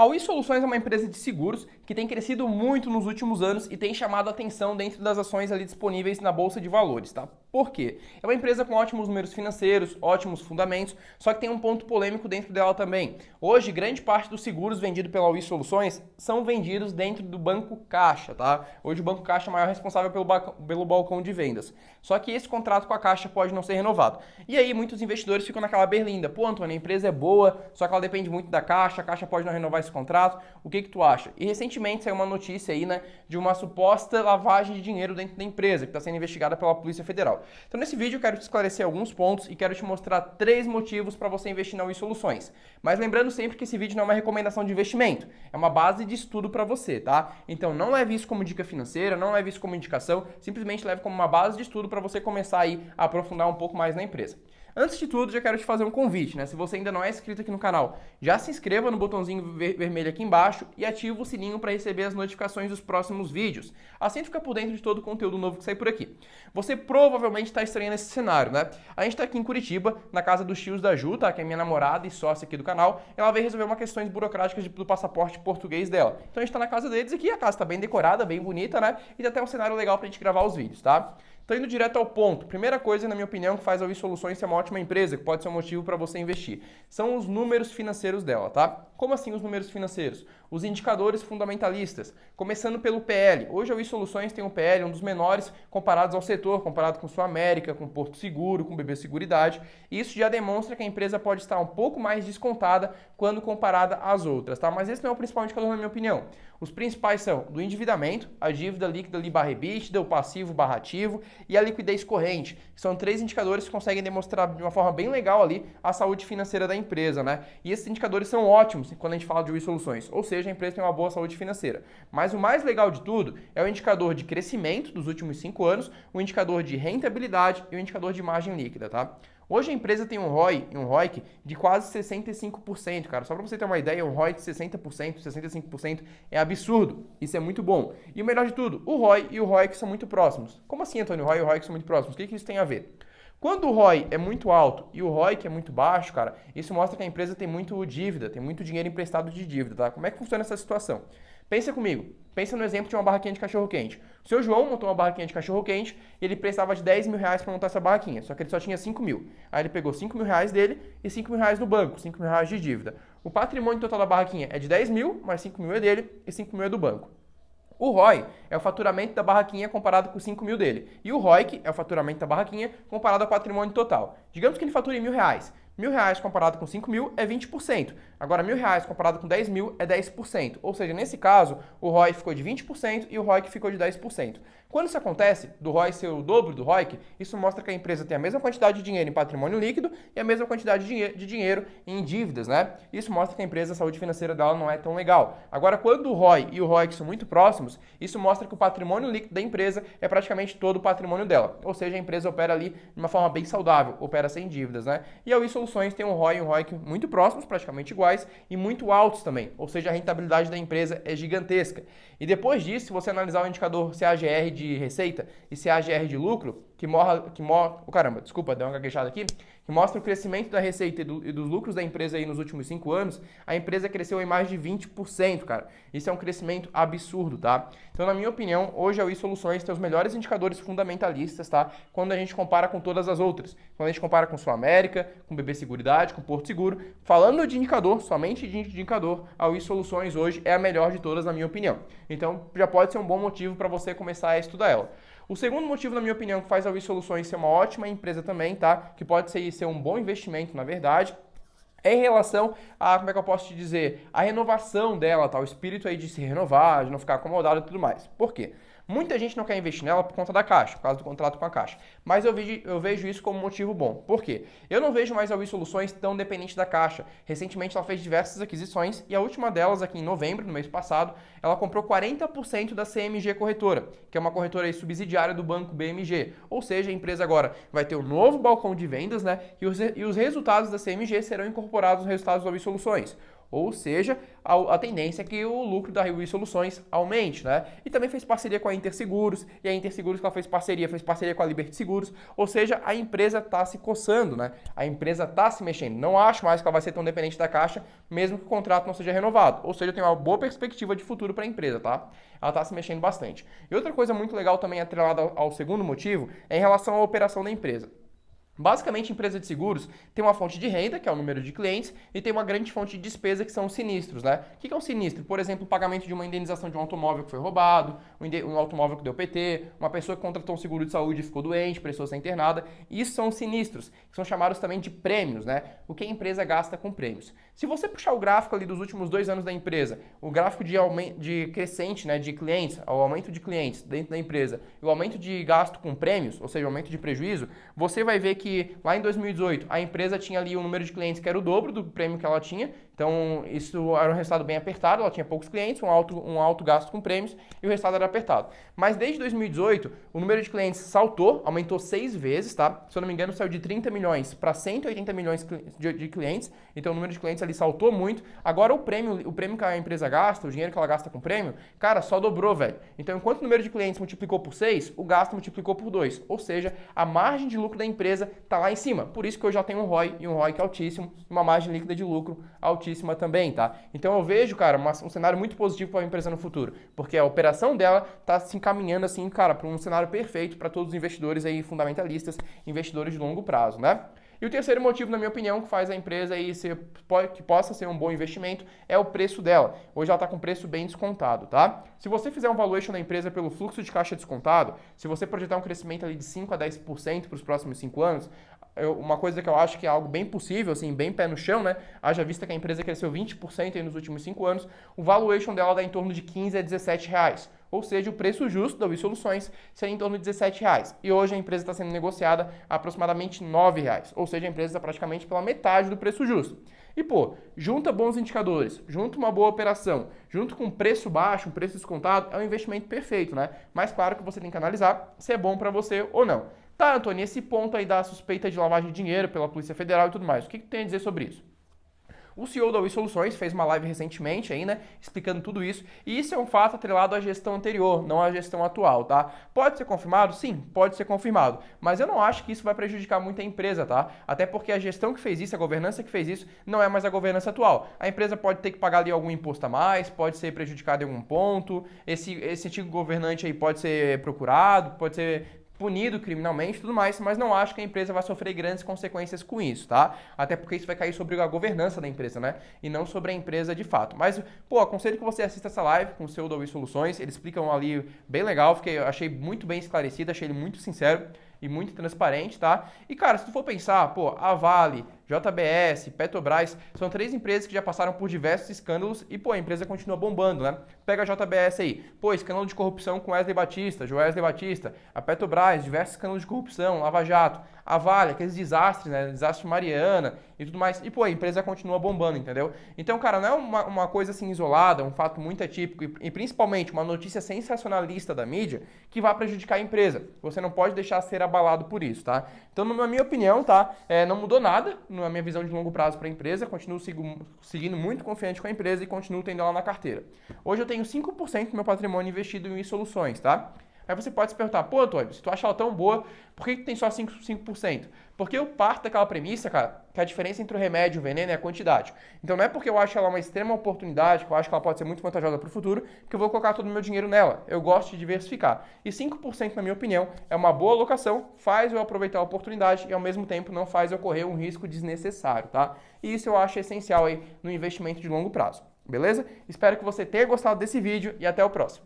A Oi Soluções é uma empresa de seguros que tem crescido muito nos últimos anos e tem chamado a atenção dentro das ações ali disponíveis na Bolsa de Valores, tá? Por quê? É uma empresa com ótimos números financeiros, ótimos fundamentos, só que tem um ponto polêmico dentro dela também. Hoje, grande parte dos seguros vendidos pela Oi Soluções são vendidos dentro do Banco Caixa, tá? Hoje o Banco Caixa é o maior responsável pelo balcão de vendas. Só que esse contrato com a Caixa pode não ser renovado. E aí muitos investidores ficam naquela berlinda. Pô, Antônio, a empresa é boa, só que ela depende muito da Caixa, a Caixa pode não renovar esse contrato. O que tu acha? E recentemente saiu uma notícia aí, né, de uma suposta lavagem de dinheiro dentro da empresa, que está sendo investigada pela Polícia Federal. Então nesse vídeo eu quero te esclarecer alguns pontos e quero te mostrar 3 motivos para você investir na Oi Soluções. Mas lembrando sempre que esse vídeo não é uma recomendação de investimento, é uma base de estudo para você, tá? Então não leve isso como dica financeira, não leve isso como indicação, simplesmente leve como uma base de estudo para você começar aí a aprofundar um pouco mais na empresa. Antes de tudo, já quero te fazer um convite, né? Se você ainda não é inscrito aqui no canal, já se inscreva no botãozinho vermelho aqui embaixo e ativa o sininho para receber as notificações dos próximos vídeos. Assim fica por dentro de todo o conteúdo novo que sai por aqui. Você provavelmente está estranhando esse cenário, né? A gente está aqui em Curitiba, na casa dos tios da Ju, tá? Que é minha namorada e sócia aqui do canal. Ela veio resolver umas questões burocráticas do passaporte português dela. Então a gente está na casa deles aqui, a casa está bem decorada, bem bonita, né? E tem até um cenário legal para a gente gravar os vídeos, tá? Então, indo direto ao ponto, primeira coisa, na minha opinião, que faz a Oi Soluções ser uma ótima empresa, que pode ser um motivo para você investir, são os números financeiros dela, tá? Como assim os números financeiros? Os indicadores fundamentalistas, começando pelo PL. Hoje a Oi Soluções tem um PL, um dos menores comparados ao setor, comparado com Sul América, com Porto Seguro, com BB Seguridade, e isso já demonstra que a empresa pode estar um pouco mais descontada quando comparada às outras, tá? Mas esse não é o principal indicador, na minha opinião. Os principais são do endividamento, a dívida líquida ali barra EBITDA, o passivo barra ativo e a liquidez corrente. São 3 indicadores que conseguem demonstrar de uma forma bem legal ali a saúde financeira da empresa, né? E esses indicadores são ótimos quando a gente fala de Oi Soluções, ou seja, a empresa tem uma boa saúde financeira. Mas o mais legal de tudo é o indicador de crescimento dos últimos 5 anos, o indicador de rentabilidade e o indicador de margem líquida, tá? Hoje a empresa tem um ROI e um ROIC de quase 65%, cara. Só para você ter uma ideia, um ROI de 60%, 65% é absurdo. Isso é muito bom. E o melhor de tudo, o ROI e o ROIC são muito próximos. Como assim, Antônio? O ROI e o ROIC são muito próximos? O que isso tem a ver? Quando o ROI é muito alto e o ROIC é muito baixo, cara, isso mostra que a empresa tem muito dívida, tem muito dinheiro emprestado de dívida, tá? Como é que funciona essa situação? Pensa comigo, pensa no exemplo de uma barraquinha de cachorro-quente. O seu João montou uma barraquinha de cachorro-quente e ele precisava de 10 mil reais para montar essa barraquinha, só que ele só tinha 5 mil. Aí ele pegou 5 mil reais dele e 5 mil reais no banco, 5 mil reais de dívida. O patrimônio total da barraquinha é de 10 mil, mais 5 mil é dele e 5 mil é do banco. O ROI é o faturamento da barraquinha comparado com os 5 mil dele. E o ROIC é o faturamento da barraquinha comparado ao patrimônio total. Digamos que ele fature mil reais. R$1.000 comparado com 5 mil é 20%. Agora, R$1.000 comparado com 10 mil é 10%. Ou seja, nesse caso, o ROI ficou de 20% e o ROIC ficou de 10%. Quando isso acontece, do ROI ser o dobro do ROIC, isso mostra que a empresa tem a mesma quantidade de dinheiro em patrimônio líquido e a mesma quantidade de dinheiro em dívidas, né? Isso mostra que a empresa, a saúde financeira dela não é tão legal. Agora, quando o ROI e o ROIC são muito próximos, isso mostra que o patrimônio líquido da empresa é praticamente todo o patrimônio dela. Ou seja, a empresa opera ali de uma forma bem saudável, opera sem dívidas, né? E a Oi Soluções tem um ROI e um ROIC muito próximos, praticamente iguais, e muito altos também. Ou seja, a rentabilidade da empresa é gigantesca. E depois disso, se você analisar o indicador CAGR de receita e CAGR de lucro, deu uma gaguejada aqui, que mostra o crescimento da receita e dos lucros da empresa aí nos últimos 5 anos, a empresa cresceu em mais de 20%, cara. Isso é um crescimento absurdo, tá? Então, na minha opinião, hoje a Oi Soluções tem os melhores indicadores fundamentalistas, tá? Quando a gente compara com todas as outras. Quando a gente compara com Sul América, com BB Seguridade, com Porto Seguro. Falando de indicador, somente de indicador, a Oi Soluções hoje é a melhor de todas, na minha opinião. Então, já pode ser um bom motivo para você começar a estudar ela. O segundo motivo, na minha opinião, que faz a Oi Soluções ser uma ótima empresa também, tá? Que pode ser um bom investimento, na verdade, é em relação a, como é que eu posso te dizer, a renovação dela, tá? O espírito aí de se renovar, de não ficar acomodado e tudo mais. Por quê? Muita gente não quer investir nela por conta da Caixa, por causa do contrato com a Caixa. Mas eu vejo isso como motivo bom. Por quê? Eu não vejo mais a Oi Soluções tão dependente da Caixa. Recentemente ela fez diversas aquisições e a última delas, aqui em novembro, no mês passado, ela comprou 40% da CMG Corretora, que é uma corretora aí subsidiária do banco BMG. Ou seja, a empresa agora vai ter um novo balcão de vendas, né? E os resultados da CMG serão incorporados nos resultados da Oi Soluções. Ou seja, a tendência é que o lucro da Rio Soluções aumente, né? E também fez parceria com a Interseguros, e a Interseguros que ela fez parceria com a Liberty Seguros, ou seja, a empresa está se coçando, né? A empresa está se mexendo. Não acho mais que ela vai ser tão dependente da Caixa, mesmo que o contrato não seja renovado. Ou seja, tem uma boa perspectiva de futuro para a empresa, tá? Ela está se mexendo bastante. E outra coisa muito legal também atrelada ao segundo motivo é em relação à operação da empresa. Basicamente, a empresa de seguros tem uma fonte de renda, que é o número de clientes, e tem uma grande fonte de despesa, que são os sinistros, né? O que é um sinistro? Por exemplo, o pagamento de uma indenização de um automóvel que foi roubado, um automóvel que deu PT, uma pessoa que contratou um seguro de saúde e ficou doente, precisou ser internada. Isso são os sinistros, que são chamados também de prêmios, né? O que a empresa gasta com prêmios. Se você puxar o gráfico ali dos últimos 2 anos da empresa, o gráfico de crescente, né, de clientes, o aumento de clientes dentro da empresa, e o aumento de gasto com prêmios, ou seja, o aumento de prejuízo, você vai ver que lá em 2018 a empresa tinha ali um número de clientes que era o dobro do prêmio que ela tinha, então isso era um resultado bem apertado, ela tinha poucos clientes, um alto gasto com prêmios e o resultado era apertado. Mas desde 2018 o número de clientes saltou, aumentou 6 vezes, tá? Se eu não me engano saiu de 30 milhões para 180 milhões de clientes, então o número de clientes ali saltou muito. Agora o prêmio que a empresa gasta, o dinheiro que ela gasta com prêmio, cara, só dobrou, velho. Então enquanto o número de clientes multiplicou por 6, o gasto multiplicou por 2, ou seja, a margem de lucro da empresa tá lá em cima. Por isso que eu já tenho um ROI e um ROIC altíssimo, uma margem líquida de lucro altíssima também, tá? Então eu vejo, cara, um cenário muito positivo para a empresa no futuro, porque a operação dela tá se encaminhando assim, cara, para um cenário perfeito para todos os investidores aí fundamentalistas, investidores de longo prazo, né? E o terceiro motivo, na minha opinião, que faz a empresa aí que possa ser um bom investimento é o preço dela. Hoje ela está com preço bem descontado, tá? Se você fizer um valuation da empresa pelo fluxo de caixa descontado, se você projetar um crescimento ali de 5 a 10% para os próximos 5 anos, uma coisa que eu acho que é algo bem possível, assim, bem pé no chão, né? Haja vista que a empresa cresceu 20% aí nos últimos 5 anos, o valuation dela dá em torno de 15 a 17 reais. Ou seja, o preço justo da Oi Soluções seria em torno de R$17. E hoje a empresa está sendo negociada a aproximadamente R$9. Ou seja, a empresa está praticamente pela metade do preço justo. E, pô, junta bons indicadores, junta uma boa operação, junto com preço baixo, um preço descontado, é um investimento perfeito, né? Mas claro que você tem que analisar se é bom para você ou não. Tá, Antônio, esse ponto aí da suspeita de lavagem de dinheiro pela Polícia Federal e tudo mais, o que tem a dizer sobre isso? O CEO da Oi Soluções fez uma live recentemente aí, né, explicando tudo isso, e isso é um fato atrelado à gestão anterior, não à gestão atual, tá? Pode ser confirmado? Sim, pode ser confirmado, mas eu não acho que isso vai prejudicar muito a empresa, tá? Até porque a gestão que fez isso, a governança que fez isso, não é mais a governança atual. A empresa pode ter que pagar ali algum imposto a mais, pode ser prejudicada em algum ponto, esse antigo governante aí pode ser procurado, pode ser punido criminalmente e tudo mais, mas não acho que a empresa vai sofrer grandes consequências com isso, tá? Até porque isso vai cair sobre a governança da empresa, né? E não sobre a empresa de fato. Mas, pô, aconselho que você assista essa live com o CEO da Oi Soluções, eles explicam ali bem legal, achei muito bem esclarecido, achei ele muito sincero e muito transparente, tá? E, cara, se tu for pensar, pô, a Vale, JBS, Petrobras, são 3 empresas que já passaram por diversos escândalos e, pô, a empresa continua bombando, né? Pega a JBS aí, pô, escândalo de corrupção com Wesley Batista, a Petrobras, diversos escândalos de corrupção, Lava Jato, a Vale, aqueles desastres, né? Desastre Mariana e tudo mais, e, pô, a empresa continua bombando, entendeu? Então, cara, não é uma coisa assim isolada, um fato muito atípico e principalmente uma notícia sensacionalista da mídia que vai prejudicar a empresa. Você não pode deixar ser abalado por isso, tá? Então, na minha opinião, tá? Não mudou nada na minha visão de longo prazo para a empresa, continuo seguindo muito confiante com a empresa e continuo tendo ela na carteira. Hoje eu tenho 5% do meu patrimônio investido em soluções, tá? Aí você pode se perguntar, pô, Antônio, se tu acha ela tão boa, por que tem só 5%? Porque eu parto daquela premissa, cara, que a diferença entre o remédio e o veneno é a quantidade. Então não é porque eu acho ela uma extrema oportunidade, que eu acho que ela pode ser muito vantajosa para o futuro, que eu vou colocar todo o meu dinheiro nela. Eu gosto de diversificar. E 5%, na minha opinião, é uma boa alocação, faz eu aproveitar a oportunidade e ao mesmo tempo não faz eu correr um risco desnecessário, tá? E isso eu acho essencial aí no investimento de longo prazo. Beleza? Espero que você tenha gostado desse vídeo e até o próximo.